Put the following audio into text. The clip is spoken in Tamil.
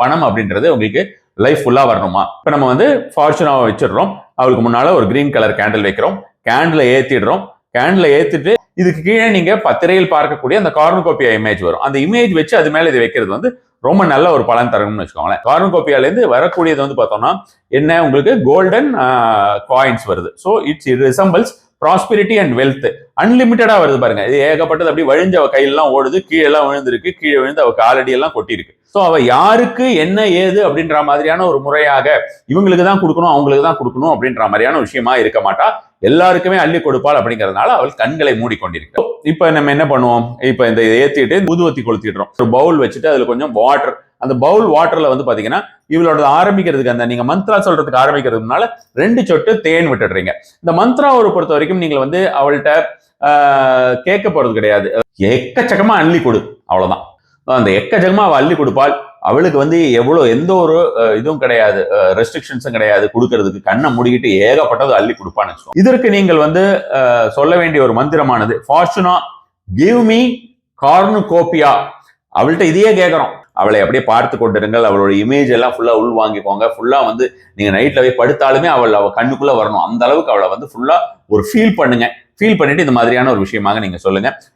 பணம் அப்படின்றது உங்களுக்கு லைஃப் ஃபுல்லா வரணுமா? இப்ப நம்ம வந்து ஃபார்ச்சுனாவை வச்சிடுறோம், அவளுக்கு முன்னால ஒரு கிரீன் கலர் கேண்டில் வைக்கிறோம், கேண்டில் ஏத்திடுறோம், கேண்டில் ஏத்திட்டு இதுக்கு கீழே நீங்க பத்திரையில் பார்க்கக்கூடிய அந்த கார்னுகோபியா இமேஜ் வரும். அந்த இமேஜ் வச்சு அது மேல இது வைக்கிறது வந்து ரொம்ப நல்ல ஒரு பலன் தரும்னு வச்சுக்கோங்களேன். கார்னுகோபியால இருந்து வரக்கூடியது வந்து பார்த்தோம்னா என்ன, உங்களுக்கு கோல்டன் காயின்ஸ் வருது. So it's resembles prosperity and wealth. அன்லிமிட்டடா வருது பாருங்க. இது ஏகப்பட்டது அப்படி வழிஞ்ச அவ கையெல்லாம் ஓடுது, கீழே எல்லாம் விழுந்திருக்கு, கீழே விழுந்து அவ காலடி எல்லாம் கொட்டி இருக்கு. ஸோ அவ யாருக்கு என்ன ஏது அப்படின்ற மாதிரியான ஒரு முறையாக இவங்களுக்கு தான் கொடுக்கணும் அவங்களுக்கு தான் கொடுக்கணும் அப்படின்ற மாதிரியான விஷயமா இருக்க மாட்டா. எல்லாருக்குமே அள்ளி கொடுப்பாள் அப்படிங்கிறதுனால அவள் கண்களை மூடிக்கொண்டிருக்கிறோம். இப்ப நம்ம என்ன பண்ணுவோம், இப்ப இந்த ஏத்திட்டு ஊதுவத்தி கொளுத்திடுறோம். ஒரு பவுல் வச்சுட்டு அதுல கொஞ்சம் வாட்டர், அந்த பவுல் வாட்டர்ல வந்து பாத்தீங்கன்னா இவளோட ஆரம்பிக்கிறதுக்கு அந்த நீங்க மந்த்ரா சொல்றதுக்கு ஆரம்பிக்கிறதுக்கு முன்னால 2 சொட்டு தேன் விட்டுடுறீங்க. இந்த மந்த்ராவை பொறுத்த வரைக்கும் நீங்க வந்து அவள்கிட்ட கேட்க போறது கிடையாது, எக்கச்சக்கமா அள்ளி கொடு, அவ்வளவுதான். அந்த எக்கச்சக்கமா அவள் அள்ளி கொடுப்பாள். அவளுக்கு வந்து எவ்வளவு எந்த ஒரு இதுவும் கிடையாது, ரெஸ்ட்ரிக்ஷன்ஸும் கிடையாது கொடுக்கறதுக்கு. கண்ணை மூடிக்கிட்டு ஏகப்பட்டது அள்ளி கொடுப்பான்னு வச்சுக்கோங்க. இதற்கு நீங்கள் வந்து சொல்ல வேண்டிய ஒரு மந்திரமானது, ஃபார்ச்சுனா கிவ் மீ கார்னுகோபியா. அவள்கிட்ட இதையே கேட்கறோம். அவளை அப்படியே பார்த்து கொண்டிருங்கள், அவளோட இமேஜ் எல்லாம் ஃபுல்லா உள் வாங்கிக்கோங்க. ஃபுல்லா வந்து நீங்க நைட்ல போய் படுத்தாலுமே அவள் கண்ணுக்குள்ள வரணும். அந்த அளவுக்கு அவளை வந்து ஃபுல்லா ஒரு ஃபீல் பண்ணுங்க. ஃபீல் பண்ணிட்டு இந்த மாதிரியான ஒரு விஷயமாக நீங்க சொல்லுங்க.